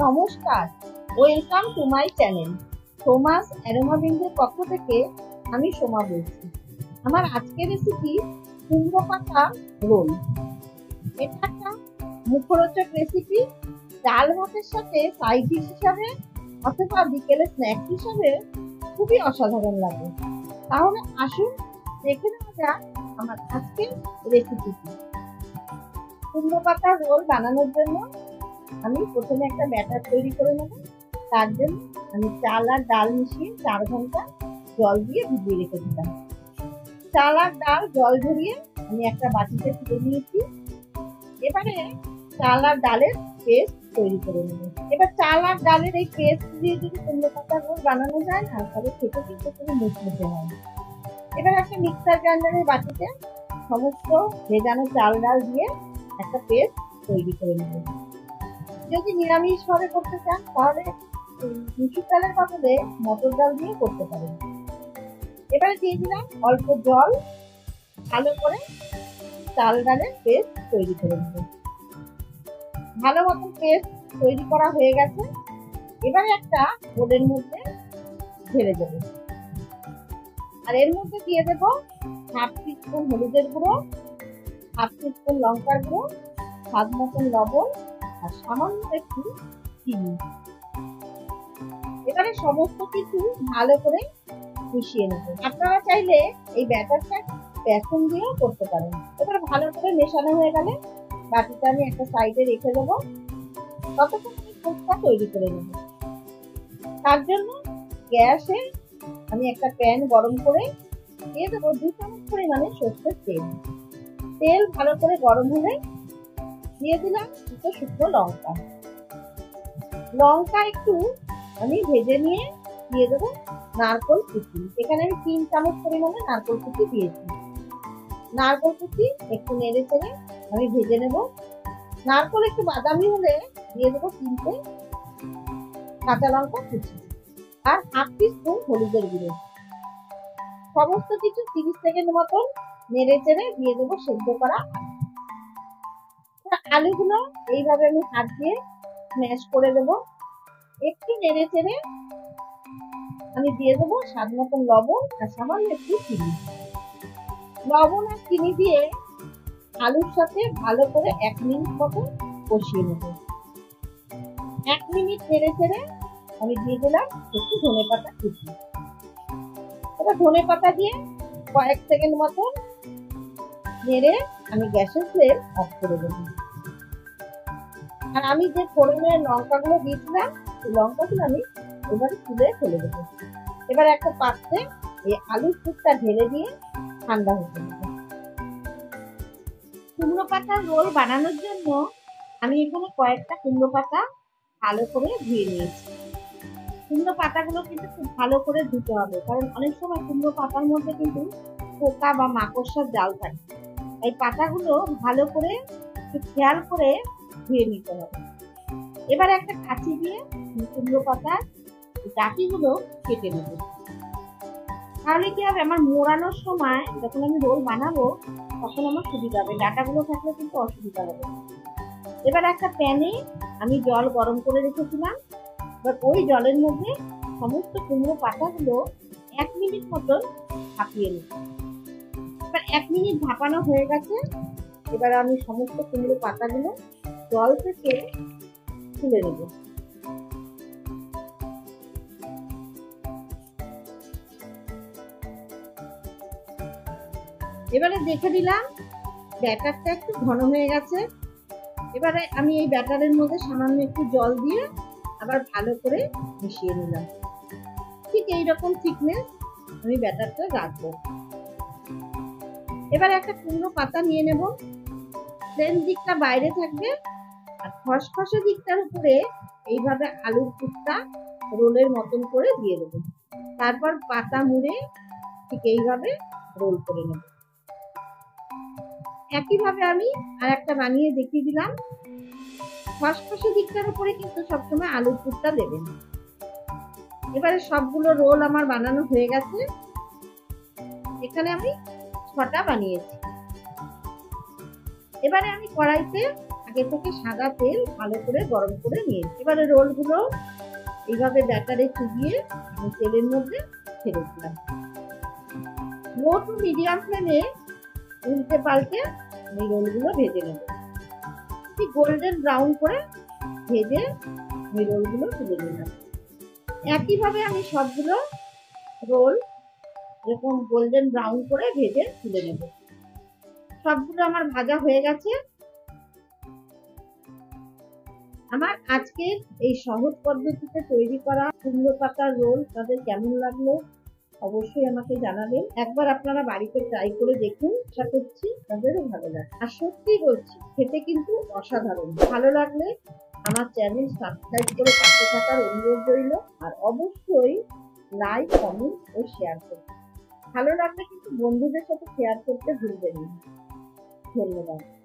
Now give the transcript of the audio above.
নমস্কার, welcome to my channel. Soma's aroma বিন্দের পক্ষ থেকে আমি সোমা বলছি। আমার আজকের রেসিপি কুমড়ো পাতা রোল। এটা একটা মুখরোচক রেসিপি। ডাল ভাতের সাথে সাইড ডিশ হিসাবে অথবা বিকেলে স্ন্যাক্স হিসাবে খুবই অসাধারণ লাগে। তাহলে আসুন দেখে নেওয়া যাক আমার আজকের রেসিপিটি। কুমড়ো পাতা রোল বানানোর জন্য আমি প্রথমে একটা ব্যাটার তৈরি করে নেব। তার জন্য আমি চাল আর ডাল মিশিয়ে 4 ঘন্টা জল দিয়ে ভিজিয়ে রেখে দিলাম। চাল আর ডাল জল ঝরিয়ে আমি একটা বাটিতে তুলে নিয়েছি। এবারে চাল আর ডালের পেস্ট তৈরি করে নেব। এবার চাল আর ডালের এই পেস্ট দিয়ে যদি কুমড়ো পাতা রোল বানানো যায় না, তাহলে খেতে কিন্তু খুবই মুচমুচে হয়। এবার একটা মিক্সার গ্রাইন্ডারের বাটিতে সমস্ত ভেজানো চাল ডাল দিয়ে একটা পেস্ট তৈরি করে নেব। যদি নিরামিষ ভাবে করতে চান তাহলে মুসুর ডালের বদলে মটর ডাল দিয়ে করতে পারেন। এবারে দিয়ে দিলাম অল্প জল, ভালো করে চাল ডালের পেস্ট তৈরি করে নেব। ভালো মতন পেস্ট তৈরি করা হয়ে গেছে। এবারে একটা বোলের মধ্যে ঢেলে দেব, আর এর মধ্যে দিয়ে দেব হাফ টিস্পুন হলুদের গুঁড়ো, হাফ টিস্পুন লঙ্কার গুঁড়ো, স্বাদ মতন লবণ আর সামান্য একটু চিনি। এবারে সমস্ত কিছু ভালো করে মিশিয়ে নেব। আপনারা চাইলে এই ব্যাটারটা বেসন দিয়েও করতে পারেন। এবারে ভালো করে মেশানো হয়ে গেলে বাটিটা আমি একটা সাইডে রেখে দেবো। ততক্ষণ আমি ফুটটা তৈরি করে নেব। তার জন্য গ্যাসে আমি একটা প্যান গরম করে দিয়ে দেবো 2 চামচ পরিমাণে সর্ষের তেল। তেল ভালো করে গরম হলে দিয়ে দিলাম দুটো শুকনো লঙ্কা। লঙ্কা একটু আমি ভেজে নিয়ে দিয়ে দেবো নারকেল কুচি। এখানে আমি 3 চামচ পরিমাণে নারকেল কুচি দিয়েছি। নারকেল কুচি একটু নেড়ে চেড়ে আমি ভেজে নেব। নারকেল একটু বাদামি হলে দিয়ে দেবো 3টে কাঁচা লঙ্কা কুচি আর হাফ টিস্পুন হলুদের গুঁড়ো। সমস্ত কিছু 30 সেকেন্ড মতন নেড়ে চেড়ে দিয়ে দেবো সেদ্ধ করা আলুগুলো। এইভাবে আমি হাত দিয়ে স্ম্যাশ করে দেবো। একটু নেড়ে চেড়ে আমি দিয়ে দেবো স্বাদ মতন লবণ আর সামান্য একটু চিনি। লবণ আর চিনি দিয়ে আলুর সাথে ভালো করে 1 মিনিট মতো কষিয়ে নেব। 1 মিনিট নেড়ে চেড়ে আমি দিয়ে দিলাম একটু ধনেপাতা কুচি। এবার ধনেপাতা দিয়ে কয়েক সেকেন্ড মতো নেড়ে আমি গ্যাসের ফ্লেম অফ করে দেবো। আর আমি যে ফোড়নের লঙ্কাগুলো দিয়েছিলাম সেই লঙ্কাগুলো আমি এবারে তুলে ফেলে দেবো। এবার একটা পাত্রে এই আলুর পুরটা ঢেলে দিয়ে ঠান্ডা হতে দেবো। কুমড়ো পাতার রোল বানানোর জন্য আমি এখানে কয়েকটা কুমড়ো পাতা ভালো করে ধুয়ে নিয়েছি। কুমড়ো পাতাগুলো কিন্তু খুব ভালো করে ধুতে হবে, কারণ অনেক সময় কুমড়ো পাতার মধ্যে কিন্তু পোকা বা মাকড়সার জাল থাকে। এই পাতাগুলো ভালো করে একটু খেয়াল করে ধুয়ে নিতে হবে। এবার একটা কাঁচি দিয়ে কুমড়ো পাতার ডাঁটিগুলো কেটে নেব। তাহলে কি হবে, আমার মোড়ানোর সময় যখন আমি রোল বানাবো তখন আমার সুবিধা হবে। ডাঁটাগুলো থাকলে কিন্তু অসুবিধা হবে। এবার একটা প্যানে আমি জল গরম করে রেখেছিলাম। এবার ওই জলের মধ্যে সমস্ত কুমড়ো পাতাগুলো 1 মিনিট মতন ভাপিয়ে নেব। এবার 1 মিনিট ভাপানো হয়ে গেছে। এবার আমি সমস্ত কুমড়ো পাতাগুলো জল থেকে তুলে নেব। এবারে দেখে দিলাম ব্যাটারটা একটু ঘন হয়ে গেছে। এবারে আমি এই ব্যাটারের মধ্যে সামান্য একটু জল দিয়ে আবার ভালো করে মিশিয়ে নিলাম। ঠিক এইরকম থিকনেস আমি ব্যাটারটা রাখবো। এবারে একটা কুমড়ো পাতা নিয়ে নেব। প্লেন দিকটা বাইরে থাকবে আর খসখসে দিকটার উপরে এইভাবে আলুর পুরটা রোলের মতন করে দিয়ে দেব। তারপর পাতা মুড়ে ঠিক এইভাবে রোল করে নেব। একইভাবে আমি আর একটা বানিয়ে দেখিয়ে দিলাম। খসখসে দিকটার উপরে কিন্তু সবসময় আলুর পুরটা দেবেন। এবারে সবগুলো রোল আমার বানানো হয়ে গেছে। এখানে আমি 6টা বানিয়েছি। এবারে আমি কড়াইতে আগে থেকে সাদা তেল ভালো করে গরম করে নিয়েছি। এবারে রোলগুলো এইভাবে ব্যাটারে চুবিয়ে আমি তেলের মধ্যে ছেড়ে দিলাম। লো টু মিডিয়াম ফ্লেমে উল্টে পাল্টে আমি রোলগুলো ভেজে নেব। ঠিক গোল্ডেন ব্রাউন করে ভেজে আমি রোলগুলো তুলে নিলাম। একইভাবে আমি সবগুলো রোল এরকম গোল্ডেন ব্রাউন করে ভেজে তুলে নেব। সবগুলো আমার ভাজা হয়ে গেছে। আমার আজকের এই সহজ পদ্ধতিতে তৈরি করা কুমড়ো পাতার রোল তাদের কেমন লাগলো অবশ্যই আমাকে জানাবেন। একবার আপনারা বাড়িতে ট্রাই করে দেখুন, আশা করছি তাদেরও ভালো লাগবে। আর সত্যি বলছি, খেতে কিন্তু অসাধারণ। ভালো লাগলে আমার চ্যানেল সাবস্ক্রাইব করে পাশে থাকার অনুরোধ রইল। আর অবশ্যই লাইক, কমেন্ট ও শেয়ার করুন। ভালো লাগলে কিন্তু বন্ধুদের সাথে শেয়ার করতে ভুলবেন না। ধন্যবাদ।